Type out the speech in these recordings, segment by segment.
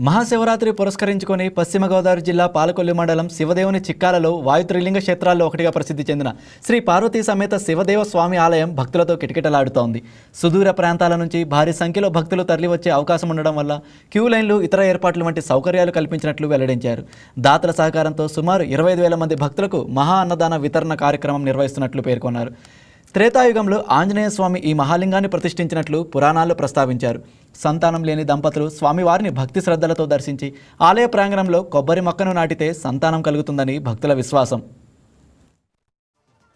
మహాశివరాత్రి పురస్కరించుకొని పశ్చిమ గోదావరి జిల్లా పాలకొల్లు మండలం శివదేవుని చిక్కాలలో వాయుత్రిలింగ క్షేత్రాల్లో ఒకటిగా ప్రసిద్ధి చెందిన శ్రీ పార్వతీ సమేత శివదేవ స్వామి ఆలయం భక్తులతో కిటకిటలాడుతోంది. సుదూర ప్రాంతాల నుంచి భారీ సంఖ్యలో భక్తులు తరలివచ్చే అవకాశం ఉండడం వల్ల క్యూ లైన్లు, ఇతర ఏర్పాట్లు వంటి సౌకర్యాలు కల్పించినట్లు వెల్లడించారు. దాతల సహకారంతో సుమారు 25,000 మంది భక్తులకు మహా అన్నదాన వితరణ కార్యక్రమం నిర్వహిస్తున్నట్లు పేర్కొన్నారు. త్రేతాయుగంలో ఆంజనేయ స్వామి ఈ మహాలింగాన్ని ప్రతిష్ఠించినట్లు పురాణాల్లో ప్రస్తావించారు. సంతానం లేని దంపతులు స్వామివారిని భక్తి శ్రద్ధలతో దర్శించి ఆలయ ప్రాంగణంలో కొబ్బరి మొక్కను నాటితే సంతానం కలుగుతుందని భక్తుల విశ్వాసం.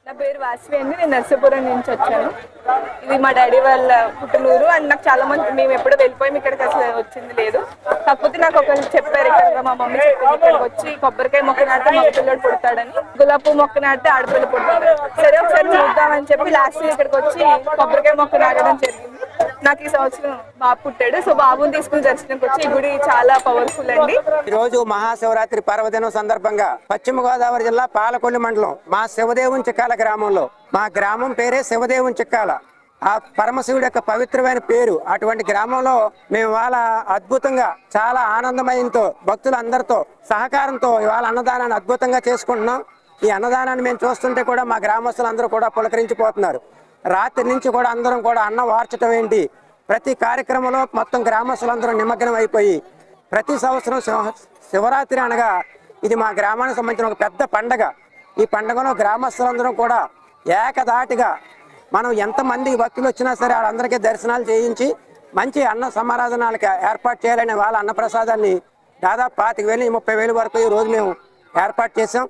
నా పేరు వాసవి అండి. నేను నర్సాపురం నుంచి వచ్చాను. ఇది మా డాడీ వాళ్ళ పుట్టినూరు అండ్ నాకు చాలా మంది మేము ఎప్పుడో వెళ్ళిపోయాం, ఇక్కడికి అసలు వచ్చింది లేదు. కాకపోతే నాకు ఒకరు చెప్పారు, ఇక్కడ మా మమ్మీ చెప్పింది, ఇక్కడికి వచ్చి కొబ్బరికాయ మొక్క నాటితే మగ పిల్లడు పుడతాడని, గులాబీ పువ్వు మొక్క నాటితే ఆడపిల్ల పుడతాడు. సరే ఒకసారి చూద్దామని చెప్పి లాస్ట్ ఇక్కడికి వచ్చి కొబ్బరికాయ మొక్క నాటడం జరిగింది. నాకు ఈ సంవత్సరం బాబు పుట్టాడు. సో బాబుని తీసుకుని దర్శనంకి వచ్చి ఈ గుడి చాలా పవర్ఫుల్ అండి. ఈ రోజు మహాశివరాత్రి పర్వదినం సందర్భంగా పశ్చిమ గోదావరి జిల్లా పాలకొల్లు మండలం మా శివదేవుని చిక్కాల గ్రామంలో, మా గ్రామం పేరే శివదేవుని చిక్కాల. ఆ పరమశివుడి యొక్క పవిత్రమైన పేరు. అటువంటి గ్రామంలో మేము ఇవాళ అద్భుతంగా చాలా ఆనందమయంతో భక్తులందరితో సహకారంతో ఇవాళ అన్నదానాన్ని అద్భుతంగా చేసుకుంటున్నాం. ఈ అన్నదానాన్ని మేము చూస్తుంటే కూడా మా గ్రామస్తులందరూ కూడా పులకరించిపోతున్నారు. రాత్రి నుంచి కూడా అందరం కూడా అన్నం వార్చడం ఏంటి, ప్రతి కార్యక్రమంలో మొత్తం గ్రామస్తులందరూ నిమగ్నం అయిపోయి, ప్రతి సంవత్సరం శివరాత్రి అనగా ఇది మా గ్రామానికి సంబంధించిన ఒక పెద్ద పండగ. ఈ పండుగలో గ్రామస్తులందరం కూడా ఏకధాటిగా మనం ఎంతమంది భక్తులు వచ్చినా సరే వాళ్ళందరికీ దర్శనాలు చేయించి మంచి అన్న సమారాధనాలకి ఏర్పాటు చేయాలనే వాళ్ళ అన్నప్రసాదాన్ని దాదాపు 25,000 30,000 వరకు ఈ రోజు మేము ఏర్పాటు చేసాం.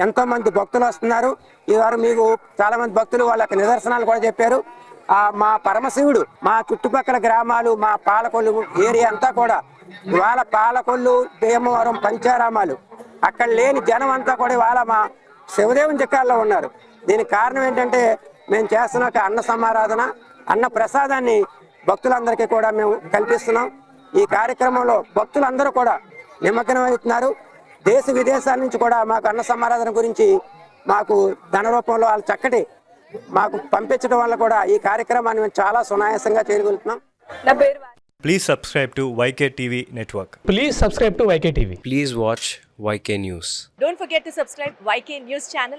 ఎంతో మంది భక్తులు వస్తున్నారు. ఈ వారు మీకు చాలా మంది భక్తులు వాళ్ళకి నిదర్శనాలు కూడా చెప్పారు. మా పరమశివుడు మా చుట్టుపక్కల గ్రామాలు, మా పాలకొల్లు ఏరియా అంతా కూడా ఇవాళ పాలకొల్లు, భీమవరం, పంచారామాలు అక్కడ లేని జనం అంతా కూడా ఇవాళ మా శివదేవుని చిక్కాల్లో ఉన్నారు. దీనికి కారణం ఏంటంటే మేము చేస్తున్న ఒక అన్న సమారాధన, అన్న ప్రసాదాన్ని భక్తులందరికీ కూడా మేము కల్పిస్తున్నాం. ఈ కార్యక్రమంలో భక్తులందరూ కూడా నిమగ్నం అవుతున్నారు. దేశ విదేశాల నుంచి కూడా మాకు అన్న సమారాధన గురించి మాకు ధన రూపంలో వాళ్ళు చక్కటి మాకు పంపించడం వల్ల కూడా ఈ కార్యక్రమాన్ని మేము చాలా సునాయాసంగా చేయగలుగుతున్నాం. నా పేరు Please subscribe to YK TV Network. Please subscribe to YK TV. Please watch YK News. Don't forget to subscribe YK News channel